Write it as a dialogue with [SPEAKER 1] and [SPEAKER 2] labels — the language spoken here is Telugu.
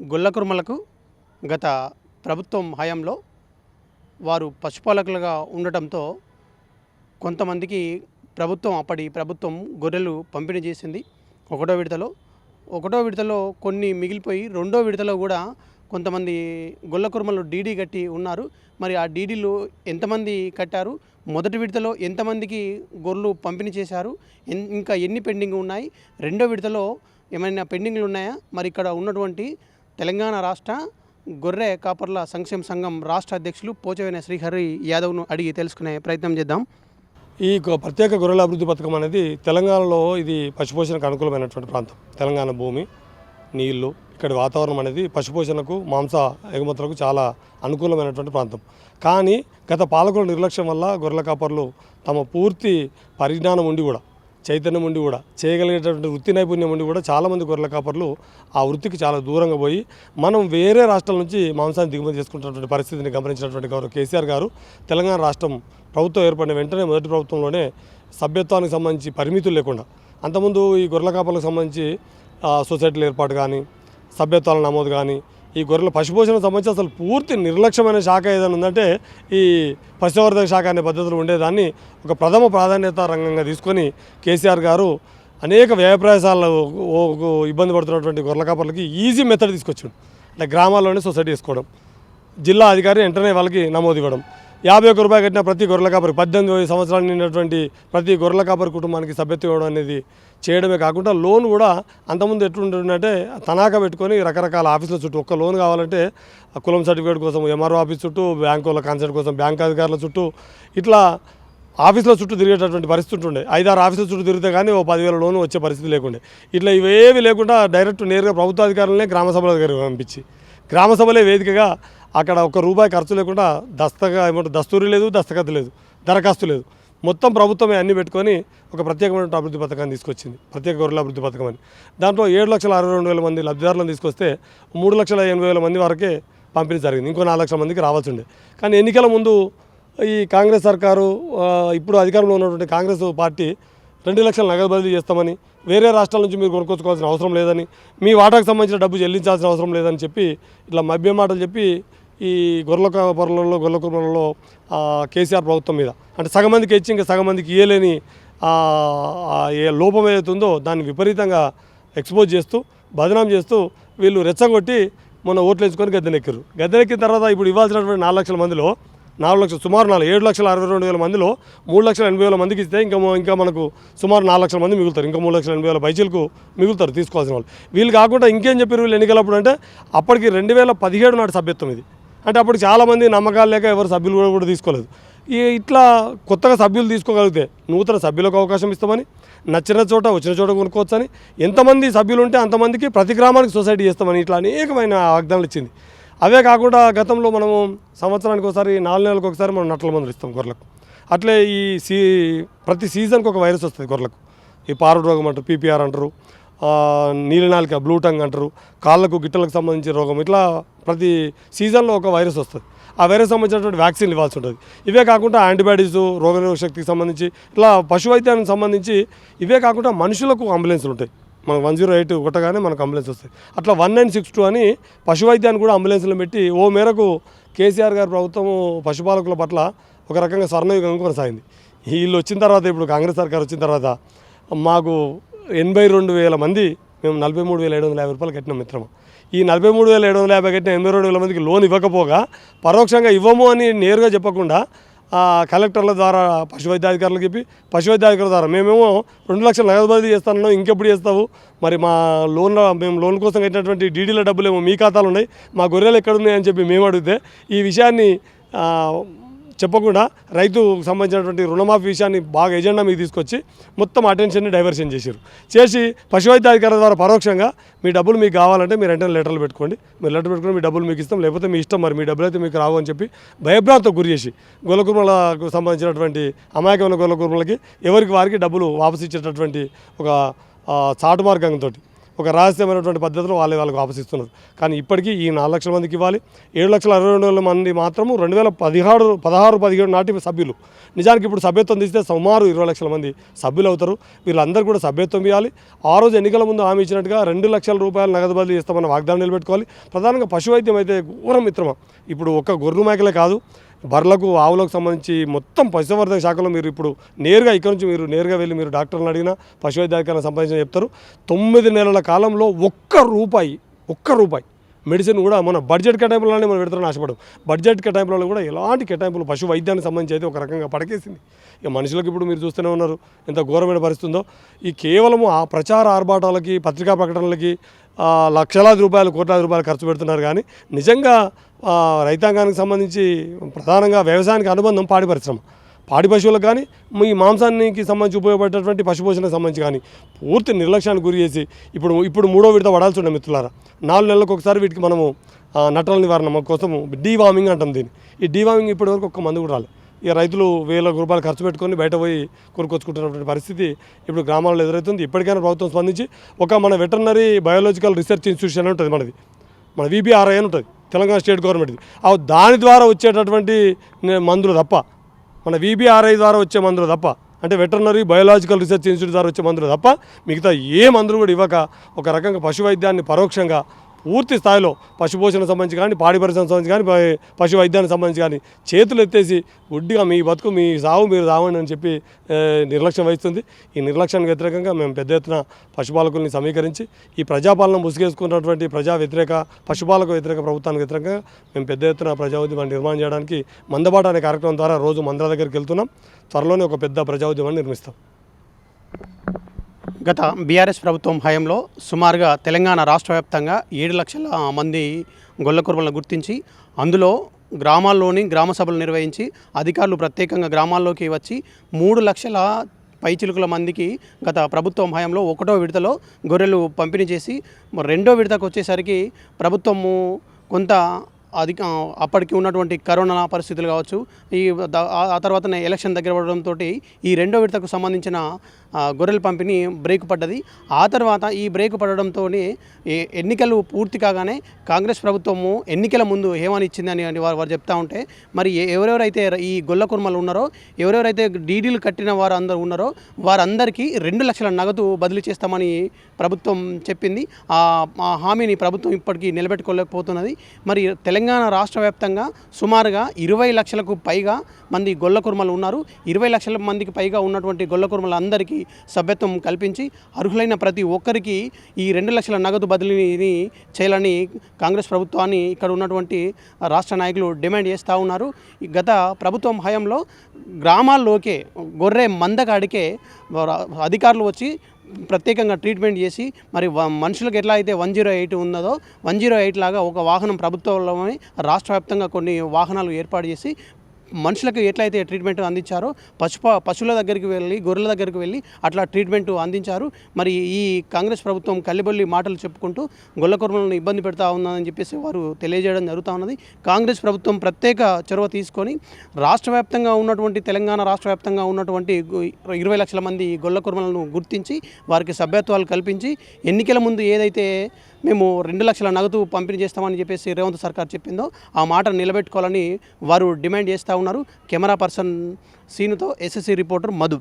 [SPEAKER 1] గొల్లకుర్మలకు గత ప్రభుత్వం హయాంలో వారు పశుపాలకులుగా ఉండటంతో కొంతమందికి అప్పటి ప్రభుత్వం గొర్రెలు పంపిణీ చేసింది. ఒకటో విడతలో కొన్ని మిగిలిపోయి రెండో విడతలో కూడా కొంతమంది గొల్లకుర్మలు డీడీ కట్టి ఉన్నారు. మరి ఆ డీడీలు ఎంతమంది కట్టారు, మొదటి విడతలో ఎంతమందికి గొర్రెలు పంపిణీ చేశారు, ఇంకా ఎన్ని పెండింగ్ ఉన్నాయి, రెండో విడతలో ఏమైనా పెండింగ్లు ఉన్నాయా? మరి ఇక్కడ ఉన్నటువంటి తెలంగాణ రాష్ట్ర గొర్రె కాపర్ల సంక్షేమ సంఘం రాష్ట్ర అధ్యక్షులు పోచవేన శ్రీహరి యాదవ్ను అడిగి తెలుసుకునే ప్రయత్నం చేద్దాం.
[SPEAKER 2] ఈ ప్రత్యేక గొర్రెల అభివృద్ధి పథకం అనేది తెలంగాణలో ఇది పశుపోషణకు అనుకూలమైనటువంటి ప్రాంతం. తెలంగాణ భూమి, నీళ్లు, ఇక్కడ వాతావరణం అనేది పశుపోషణకు, మాంస ఎగుమతులకు చాలా అనుకూలమైనటువంటి ప్రాంతం. కానీ గత పాలకుల నిర్లక్ష్యం వల్ల గొర్రెల కాపర్లు తమ పూర్తి పరిజ్ఞానం ఉండి కూడా, చైతన్యం ఉండి కూడా, చేయగలిగేటటువంటి వృత్తి నైపుణ్యం ఉండి కూడా చాలామంది గొర్రెల కాపర్లు ఆ వృత్తికి చాలా దూరంగా పోయి మనం వేరే రాష్ట్రాల నుంచి మాంసాన్ని దిగుమతి చేసుకుంటున్నటువంటి పరిస్థితిని గమనించినటువంటి గౌరవ కేసీఆర్ గారు తెలంగాణ రాష్ట్రం ప్రభుత్వం ఏర్పడిన వెంటనే మొదటి ప్రభుత్వంలోనే సభ్యత్వానికి సంబంధించి పరిమితులు లేకుండా, అంతకుముందు ఈ గొర్రెల కాపర్లకు సంబంధించి సొసైటీల ఏర్పాటు కానీ, సభ్యత్వాల నమోదు కానీ, ఈ గొర్రెల పశుపోషణకు సంబంధించి అసలు పూర్తి నిర్లక్ష్యమైన శాఖ ఏదైనా ఉందంటే ఈ పశుసంవర్ధక శాఖ అనే పద్ధతులు ఉండేదాన్ని ఒక ప్రథమ ప్రాధాన్యత రంగంగా తీసుకొని కేసీఆర్ గారు అనేక వ్యయప్రయాసాలు ఇబ్బంది పడుతున్నటువంటి గొర్రెల కాపర్లకి ఈజీ మెథడ్ తీసుకొచ్చాడు. అంటే గ్రామాల్లోనే సొసైటీ వేసుకోవడం, జిల్లా అధికారి వెంటనే వాళ్ళకి నమోదు ఇవ్వడం, 51 రూపాయలు కట్టిన ప్రతి గొర్రెల కాపరి 18 సంవత్సరాలు నిండినటువంటి ప్రతి గొర్రెల కాపరి కుటుంబానికి సభ్యత్వం ఇవ్వడం అనేది చేయడమే కాకుండా లోన్ కూడా అంతకుముందు ఎట్లుంటుందంటే తనాఖా పెట్టుకొని రకరకాల ఆఫీసుల చుట్టూ, ఒక్క లోన్ కావాలంటే కులం సర్టిఫికేట్ కోసం ఎంఆర్ఓ ఆఫీస్ చుట్టూ, బ్యాంకుల కాన్సెప్ట్ కోసం బ్యాంక్ అధికారుల చుట్టూ, ఇట్లా ఆఫీసుల చుట్టూ తిరిగేటటువంటి పరిస్థితి ఉండే. 5-6 ఆఫీసుల చుట్టూ తిరిగితే కానీ ఓ 10,000 లోన్ వచ్చే పరిస్థితి లేకుండే. ఇట్లా ఇవేవి లేకుండా డైరెక్ట్ నేరుగా ప్రభుత్వాధికారులనే గ్రామ సభల దగ్గరికి పంపించి, గ్రామ సభలే వేదికగా అక్కడ ₹1 ఖర్చు లేకుండా దస్తూరి లేదు, దస్తఖత్ లేదు, దరఖాస్తు లేదు, మొత్తం ప్రభుత్వమే అన్నీ పెట్టుకొని ఒక ప్రత్యేకమైన అభివృద్ధి పథకాన్ని తీసుకొచ్చింది, ప్రత్యేక గొర్రెల అభివృద్ధి పథకం అని. దాంట్లో 7,62,000 మంది లబ్ధిదారులను తీసుకొస్తే 3,80,000 మంది వరకే పంపిణీ జరిగింది. ఇంకో 4 లక్షల మందికి రావాల్సి ఉండే. కానీ ఎన్నికల ముందు ఈ కాంగ్రెస్ సర్కారు, ఇప్పుడు అధికారంలో ఉన్నటువంటి కాంగ్రెస్ పార్టీ 2 లక్షల నగదు బదిలీ చేస్తామని, వేరే రాష్ట్రాల నుంచి మీరు కొనుక్కొచ్చుకోవాల్సిన అవసరం లేదని, మీ వాటాకు సంబంధించిన డబ్బు చెల్లించాల్సిన అవసరం లేదని చెప్పి ఇట్లా మభ్య మాటలు చెప్పి ఈ గొర్రెల కుర్మలలో కేసీఆర్ ప్రభుత్వం మీద అంటే సగం మందికి ఇచ్చి ఇంకా సగం మందికి ఇయ్యలేని ఏ లోపం ఏదైతుందో దాన్ని విపరీతంగా ఎక్స్పోజ్ చేస్తూ, బదనాం చేస్తూ వీళ్ళు రెచ్చగొట్టి మొన్న ఓట్లు వేసుకొని గద్దెనెక్కారు. గద్దెనెక్కిన తర్వాత ఇప్పుడు ఇవ్వాల్సినటువంటి 4 లక్షల మందిలో 7,62,000 మందిలో 3,80,000 మందికి ఇస్తే ఇంకా మనకు సుమారు 4 లక్షల మంది మిగులుతారు. ఇంకా 3,80,000 పైచీలకు మిగులుతారు తీసుకోవాల్సిన వాళ్ళు. వీళ్ళు కాకుండా ఇంకేం చెప్పారు వీళ్ళు ఎన్నికలప్పుడు అంటే అప్పటికి 2017 నాటి సభ్యత్వం ఇది. అంటే అప్పుడు చాలామంది నమ్మకాలు లేక ఎవరు సభ్యులు కూడా తీసుకోలేదు. ఇట్లా కొత్తగా సభ్యులు తీసుకోగలిగితే నూతన సభ్యులకు అవకాశం ఇస్తామని, నచ్చిన చోట వచ్చిన చోట కొనుక్కోవచ్చని, ఎంతమంది సభ్యులు ఉంటే అంతమందికి ప్రతి గ్రామానికి సొసైటీ చేస్తామని ఇట్లా అనేకమైన వాగ్దానాలు ఇచ్చింది. అవే కాకుండా గతంలో మనము సంవత్సరానికి ఒకసారి 4 నెలలకు ఒకసారి మనం నట్ల మందులు ఇస్తాం గొర్రెలకు. అట్లే ఈ ప్రతి సీజన్కి ఒక వైరస్ వస్తుంది గొర్రెలకు. ఈ పారుడు రోగం అంటారు, పీపీఆర్ అంటారు, నీలినాలిక బ్లూ టంగ్ అంటారు, కాళ్ళకు గిట్టలకు సంబంధించిన రోగం, ఇట్లా ప్రతి సీజన్లో ఒక వైరస్ వస్తుంది. ఆ వైరస్ సంబంధించినటువంటి వ్యాక్సిన్ ఇవ్వాల్సి ఉంటుంది. ఇవే కాకుండా యాంటీబయాటిక్స్, రోగనిరోధక శక్తికి సంబంధించి, ఇట్లా పశు వైద్యానికి సంబంధించి ఇవే కాకుండా మనుషులకు అంబులెన్స్లు ఉంటాయి. మనకు 108 కొట్టగానే మనకు అంబులెన్స్ వస్తాయి. అట్లా 1962 అని పశు వైద్యాన్ని కూడా అంబులెన్స్లు పెట్టి ఓ మేరకు కేసీఆర్ గారి ప్రభుత్వము పశుపాలకుల పట్ల ఒక రకంగా స్వర్ణయుగంగా కొనసాగింది. వీళ్ళు వచ్చిన తర్వాత, ఇప్పుడు కాంగ్రెస్ సర్కార్ వచ్చిన తర్వాత మాకు 82,000 మంది, మేము 43,750 రూపాయలు కట్టినాం మిత్రమా. ఈ 43,750 కట్టిన 82,000 మందికి లోన్ ఇవ్వకపోగా పరోక్షంగా ఇవ్వము అని నేరుగా చెప్పకుండా కలెక్టర్ల ద్వారా పశువైద్యాధికారులకు చెప్పి, పశువైద్యాధికారుల ద్వారా మేమేమో 2 లక్షల నగదు బదిలీ చేస్తానన్నాం, ఇంకెప్పుడు చేస్తావు, మరి మా మేము లోన్ కోసం కట్టినటువంటి డీడీల డబ్బులేమో మీ ఖాతాలు ఉన్నాయి, మా గొర్రెలు ఎక్కడున్నాయని చెప్పి మేము అడిగితే ఈ విషయాన్ని చెప్పకుండా రైతుకు సంబంధించినటువంటి రుణమాఫీ విషయాన్ని బాగా ఎజెండా మీకు తీసుకొచ్చి మొత్తం అటెన్షన్ని డైవర్షన్ చేసి పశువైద్యాధికారుల ద్వారా పరోక్షంగా మీ డబ్బులు మీకు కావాలంటే మీరు వెంటనే లెటర్లు పెట్టుకోండి, మీరు లెటర్ పెట్టుకుని మీ డబ్బులు మీకు ఇస్తాం, లేకపోతే మీ ఇష్టం, మరి మీ డబ్బులు అయితే మీకు రావు అని చెప్పి భయభ్రాంతకు గురి చేసి గొల్లకుర్మలకు సంబంధించినటువంటి అమాయకమైన గొల్లకుర్మలకి ఎవరికి వారికి డబ్బులు వాపసు ఇచ్చేటటువంటి ఒక చాటు మార్గంతో ఒక రహస్యమైనటువంటి పద్ధతిలో వాళ్ళకు ఆపసిస్తున్నారు. కానీ ఇప్పటికీ ఈ 4 లక్షల మందికి ఇవ్వాలి. 7,62,000 మంది మాత్రము 2016-17 నాటి సభ్యులు. నిజానికి ఇప్పుడు సభ్యత్వం తీస్తే సుమారు 20 లక్షల మంది సభ్యులు అవుతారు. వీళ్ళందరూ కూడా సభ్యత్వం ఇవ్వాలి. ఆ రోజు ఎన్నికల ముందు హామీ ఇచ్చినట్టుగా 2 లక్షల రూపాయలు నగదు బదిలీ చేస్తామన్న వాగ్దానం నిలబెట్టుకోవాలి. ప్రధానంగా పశువైద్యం అయితే ఘోరం మిత్రమా. ఇప్పుడు ఒక్క గొర్రె మేకలే కాదు, బర్రెలకు ఆవులకు సంబంధించి మొత్తం పశుసంవర్ధక శాఖలో మీరు ఇప్పుడు నేరుగా ఇక్కడ నుంచి మీరు నేరుగా వెళ్ళి మీరు డాక్టర్ని అడిగినా పశువైద్యాధికారికి సంబంధించిన చెప్తారు. 9 నెలల కాలంలో ఒక్క రూపాయి మెడిసిన్ కూడా మన బడ్జెట్ కేటాయింపులోనే మనం పెడతారని ఆశపడం. బడ్జెట్ కేటాయింపులలో కూడా ఎలాంటి కేటాయింపులు పశు వైద్యానికి సంబంధించి అయితే ఒక రకంగా పడకేసింది. ఇక మనుషులకు ఇప్పుడు మీరు చూస్తూనే ఉన్నారు ఎంత ఘోరమైన పరిస్థితి ఉందో. ఈ కేవలము ఆ ప్రచార ఆర్భాటాలకి పత్రికా ప్రకటనలకి లక్షలాది రూపాయలు కోట్లాది రూపాయలు ఖర్చు పెడుతున్నారు. కానీ నిజంగా రైతాంగానికి సంబంధించి ప్రధానంగా వ్యవసాయానికి అనుబంధం పాడి పరిశ్రమ, పాడి పశువులకు కానీ ఈ మాంసానికి సంబంధించి ఉపయోగపడేటటువంటి పశుపోషణకు సంబంధించి కానీ పూర్తి నిర్లక్ష్యానికి గురి చేసి ఇప్పుడు 3వ విడత పడాల్సి ఉండే మిత్రులారా. 4 నెలలకు ఒకసారి వీటికి మనము నట్టల నివారణ కోసం డీవార్మింగ్ అంటాం దీన్ని. ఈ డీవార్మింగ్ ఇప్పటివరకు ఒక్క మందు కూడా రాలేదు. ఇక రైతులు వేల రూపాయలు ఖర్చు పెట్టుకొని బయట పోయి కొనుక్కొచ్చుకుంటున్నటువంటి పరిస్థితి ఇప్పుడు గ్రామాల్లో ఎదురవుతుంది. ఇప్పటికైనా ప్రభుత్వం స్పందించి మన వెటర్నరీ బయాలజికల్ రీసెర్చ్ ఇన్స్టిట్యూషన్ అని ఉంటుంది మనది, మన VBRI అని ఉంటుంది తెలంగాణ స్టేట్ గవర్నమెంట్ది. దాని ద్వారా వచ్చేటటువంటి మందులు తప్ప, మన VBRI ద్వారా వచ్చే మందులు తప్ప, అంటే వెటర్నరీ బయాలజికల్ రీసెర్చ్ ఇన్స్టిట్యూట్ ద్వారా వచ్చే మందులు తప్ప మిగతా ఏ మందులు కూడా ఇవ్వక ఒక రకంగా పశు వైద్యాన్ని పరోక్షంగా పూర్తి స్థాయిలో పశుపోషణ సంబంధించి కానీ పాడి పరిశ్రమ సంబంధించి కానీ పశు వైద్యానికి సంబంధించి కానీ చేతులు ఎత్తేసి గుడ్డిగా మీ బతుకు మీ సావు మీరు సావండి అని చెప్పి నిర్లక్ష్యం వహిస్తుంది. ఈ నిర్లక్ష్యానికి వ్యతిరేకంగా మేము పెద్ద ఎత్తున పశుపాలకుల్ని సమీకరించి ఈ ప్రజాపాలన ముసుగేసుకున్నటువంటి ప్రజా వ్యతిరేక పశుపాలక వ్యతిరేక ప్రభుత్వానికి వ్యతిరేకంగా మేము పెద్ద ఎత్తున ప్రజా ఉద్యమాన్ని నిర్మాణం చేయడానికి మందబాట అనే కార్యక్రమం ద్వారా రోజు మందల దగ్గరికి వెళ్తున్నాం. త్వరలోనే ఒక పెద్ద ప్రజా ఉద్యమాన్ని నిర్మిస్తాం.
[SPEAKER 1] గత బీఆర్ఎస్ ప్రభుత్వం హయాంలో సుమారుగా తెలంగాణ రాష్ట్ర వ్యాప్తంగా 7 లక్షల మంది గొల్ల కుర్మలను గుర్తించి అందులో గ్రామాల్లోని గ్రామ సభలు నిర్వహించి అధికారులు ప్రత్యేకంగా గ్రామాల్లోకి వచ్చి 3 లక్షల పైచిలుకుల మందికి గత ప్రభుత్వం హయాంలో 1వ విడతలో గొర్రెలు పంపిణీ చేసి 2వ విడతకు వచ్చేసరికి ప్రభుత్వము కొంత అప్పటికి ఉన్నటువంటి కరోనా పరిస్థితులు కావచ్చు, ఆ తర్వాతనే ఎలక్షన్ దగ్గర పడడంతో ఈ 2వ విడతకు సంబంధించిన గొర్రెల పంపిణీ బ్రేక్ పడ్డది. ఆ తర్వాత ఈ బ్రేక్ పడడంతో ఎన్నికలు పూర్తి కాగానే కాంగ్రెస్ ప్రభుత్వము ఎన్నికల ముందు ఏమని ఇచ్చింది అని వారు చెప్తా ఉంటే, మరి ఎవరెవరైతే ఈ గొల్ల కుర్మలు ఉన్నారో, ఎవరెవరైతే డీడీలు కట్టిన వారు అందరూ ఉన్నారో వారందరికీ 2 లక్షల నగదు బదిలీ చేస్తామని ప్రభుత్వం చెప్పింది. ఆ హామీని ప్రభుత్వం ఇప్పటికీ నిలబెట్టుకోలేకపోతున్నది. మరి తెలంగాణ రాష్ట్ర వ్యాప్తంగా సుమారుగా 20 లక్షలకు పైగా మంది గొల్ల కుర్మలు ఉన్నారు. 20 లక్షల మందికి పైగా ఉన్నటువంటి గొల్ల కుర్మలందరికీ సభ్యత్వం కల్పించి అర్హులైన ప్రతి ఒక్కరికి ఈ 2 లక్షల నగదు బదిలీని చేయాలని కాంగ్రెస్ ప్రభుత్వాన్ని ఇక్కడ ఉన్నటువంటి రాష్ట్ర నాయకులు డిమాండ్ చేస్తూ ఉన్నారు. గత ప్రభుత్వం హయాంలో గ్రామాల్లోకే గొర్రె మందకాడికే అధికారులు వచ్చి ప్రత్యేకంగా ట్రీట్మెంట్ చేసి మరి మనుషులకు ఎట్లా అయితే 108 ఉన్నదో 108 లాగా ఒక వాహనం ప్రభుత్వంలోని రాష్ట్ర వ్యాప్తంగా కొన్ని వాహనాలు ఏర్పాటు చేసి మనుషులకు ఎట్లయితే ట్రీట్మెంట్ అందించారో పశువుల దగ్గరికి వెళ్ళి గొర్రెల దగ్గరికి వెళ్ళి అట్లా ట్రీట్మెంట్ అందించారు. మరి ఈ కాంగ్రెస్ ప్రభుత్వం కల్లిబొల్లి మాటలు చెప్పుకుంటూ గొల్ల కుర్మలను ఇబ్బంది పెడతా ఉన్నదని చెప్పేసి వారు తెలియజేయడం జరుగుతూ ఉన్నది. కాంగ్రెస్ ప్రభుత్వం ప్రత్యేక చొరవ తీసుకొని రాష్ట్ర వ్యాప్తంగా ఉన్నటువంటి తెలంగాణ రాష్ట్ర వ్యాప్తంగా ఉన్నటువంటి 20 లక్షల మంది గొల్ల కుర్మలను గుర్తించి వారికి సభ్యత్వాలు కల్పించి ఎన్నికల ముందు ఏదైతే మేము 2 లక్షల నగదు పంపిణీ చేస్తామని చెప్పేసి రేవంత్ సర్కార్ చెప్పిందో ఆ మాట నిలబెట్టుకోవాలని వారు డిమాండ్ చేస్తూ ఉన్నారు. కెమెరా పర్సన్ సీనుతో SSC రిపోర్టర్ మధు.